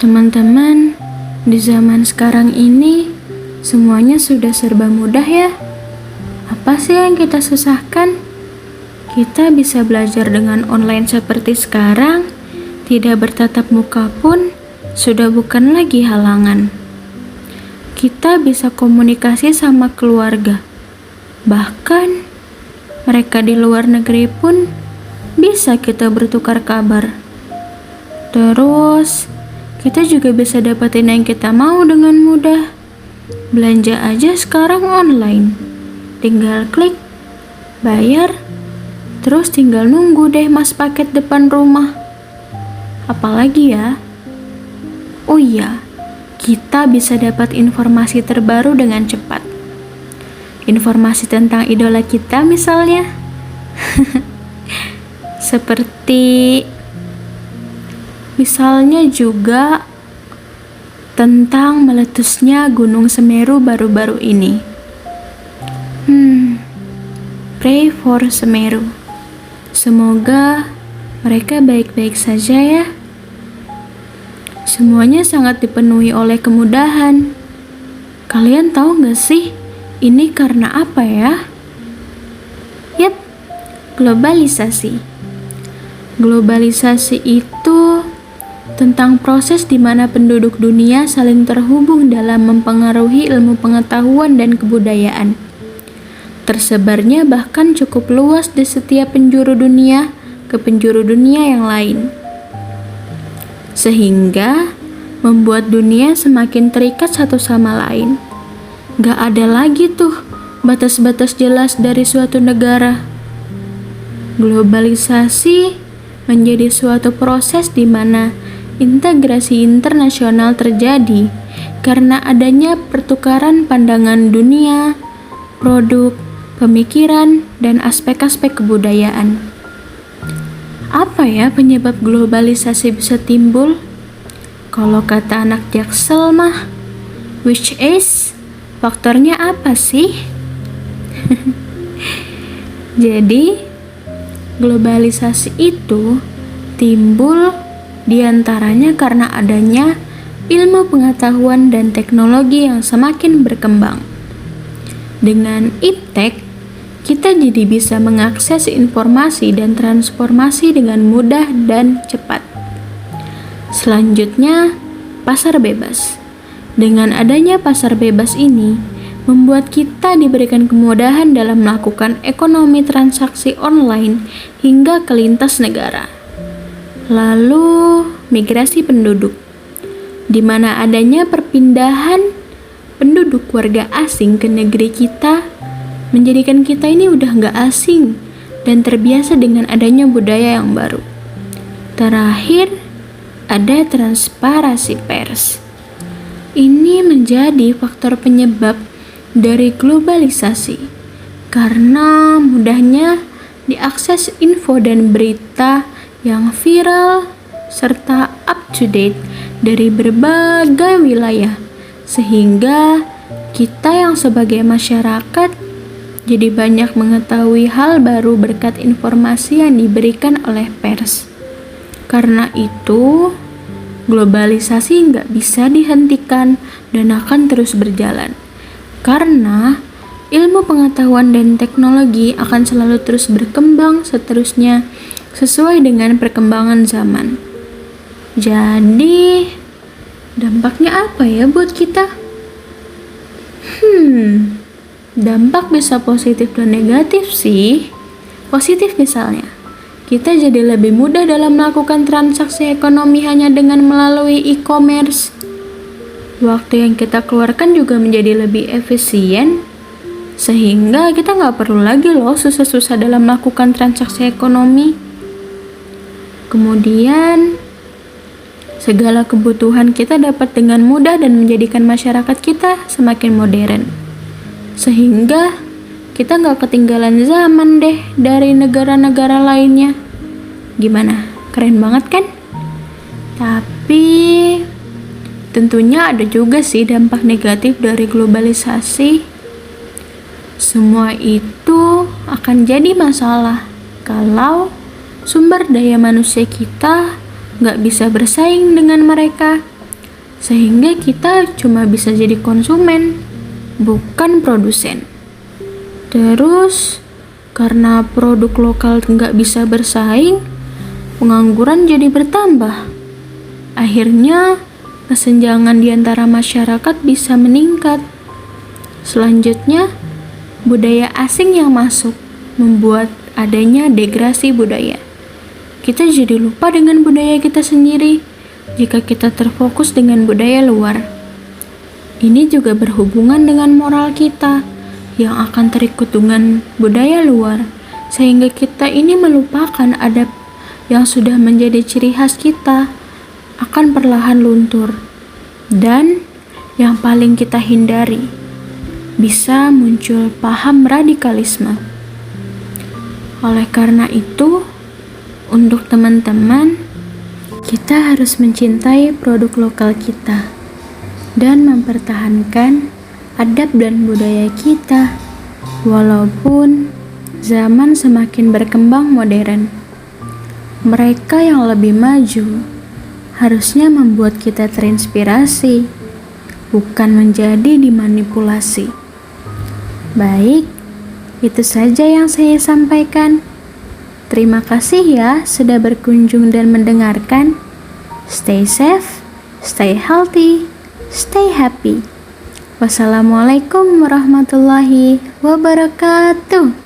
Teman-teman, di zaman sekarang ini semuanya sudah serba mudah ya. Apa sih yang kita susahkan? Kita bisa belajar dengan online seperti sekarang, tidak bertatap muka pun sudah bukan lagi halangan. Kita bisa komunikasi sama keluarga, bahkan mereka di luar negeri pun bisa kita bertukar kabar. Terus, kita juga bisa dapetin yang kita mau dengan mudah. Belanja aja sekarang online. Tinggal klik, bayar, terus tinggal nunggu deh mas paket depan rumah. Apalagi ya? Oh iya, kita bisa dapat informasi terbaru dengan cepat. Informasi tentang idola kita misalnya. Seperti misalnya juga tentang meletusnya Gunung Semeru baru-baru ini. Pray for Semeru. Semoga mereka baik-baik saja ya. Semuanya sangat dipenuhi oleh kemudahan. Kalian tahu gak sih, ini karena apa ya? Yap, globalisasi. Globalisasi itu tentang proses di mana penduduk dunia saling terhubung dalam mempengaruhi ilmu pengetahuan dan kebudayaan. Tersebarnya bahkan cukup luas di setiap penjuru dunia ke penjuru dunia yang lain. Sehingga membuat dunia semakin terikat satu sama lain. Gak ada lagi tuh batas-batas jelas dari suatu negara. Globalisasi menjadi suatu proses di mana integrasi internasional terjadi karena adanya pertukaran pandangan dunia, produk, pemikiran, dan aspek-aspek kebudayaan. Apa ya penyebab globalisasi bisa timbul? Kalau kata anak Jaksel mah, which is, faktornya apa sih? Jadi, globalisasi itu timbul diantaranya karena adanya ilmu pengetahuan dan teknologi yang semakin berkembang. Dengan iptek, kita jadi bisa mengakses informasi dan transformasi dengan mudah dan cepat. Selanjutnya, pasar bebas. Dengan adanya pasar bebas ini, membuat kita diberikan kemudahan dalam melakukan ekonomi transaksi online hingga ke lintas negara. Lalu, migrasi penduduk, di mana adanya perpindahan penduduk warga asing ke negeri kita, menjadikan kita ini udah nggak asing dan terbiasa dengan adanya budaya yang baru. Terakhir, ada transparansi pers. Ini menjadi faktor penyebab dari globalisasi karena mudahnya diakses info dan berita yang viral serta up to date dari berbagai wilayah, sehingga kita yang sebagai masyarakat jadi banyak mengetahui hal baru berkat informasi yang diberikan oleh pers. Karena itu, globalisasi nggak bisa dihentikan dan akan terus berjalan. Karena ilmu pengetahuan dan teknologi akan selalu terus berkembang seterusnya sesuai dengan perkembangan zaman. Jadi, dampaknya apa ya buat kita? Dampak bisa positif dan negatif sih. Positif misalnya, kita jadi lebih mudah dalam melakukan transaksi ekonomi hanya dengan melalui e-commerce. Waktu yang kita keluarkan juga menjadi lebih efisien, sehingga kita nggak perlu lagi loh susah-susah dalam melakukan transaksi ekonomi. Kemudian, segala kebutuhan kita dapat dengan mudah dan menjadikan masyarakat kita semakin modern. Sehingga kita nggak ketinggalan zaman deh dari negara-negara lainnya. Gimana? Keren banget kan? Tapi tentunya ada juga sih dampak negatif dari globalisasi. Semua itu akan jadi masalah kalau sumber daya manusia kita nggak bisa bersaing dengan mereka sehingga kita cuma bisa jadi konsumen, bukan produsen. Terus, karena produk lokal nggak bisa bersaing, pengangguran jadi bertambah. Akhirnya, kesenjangan di antara masyarakat bisa meningkat. Selanjutnya, budaya asing yang masuk membuat adanya degradasi budaya. Kita jadi lupa dengan budaya kita sendiri jika kita terfokus dengan budaya luar. Ini juga berhubungan dengan moral kita yang akan terikut dengan budaya luar, sehingga kita ini melupakan adab yang sudah menjadi ciri khas kita akan perlahan luntur. Dan yang paling kita hindari, bisa muncul paham radikalisme. Oleh karena itu, untuk teman-teman, kita harus mencintai produk lokal kita dan mempertahankan adab dan budaya kita, walaupun zaman semakin berkembang modern. Mereka yang lebih maju harusnya membuat kita terinspirasi, bukan menjadi dimanipulasi. Baik, itu saja yang saya sampaikan. Terima kasih ya sudah berkunjung dan mendengarkan. Stay safe, stay healthy, stay happy. Wassalamualaikum warahmatullahi wabarakatuh.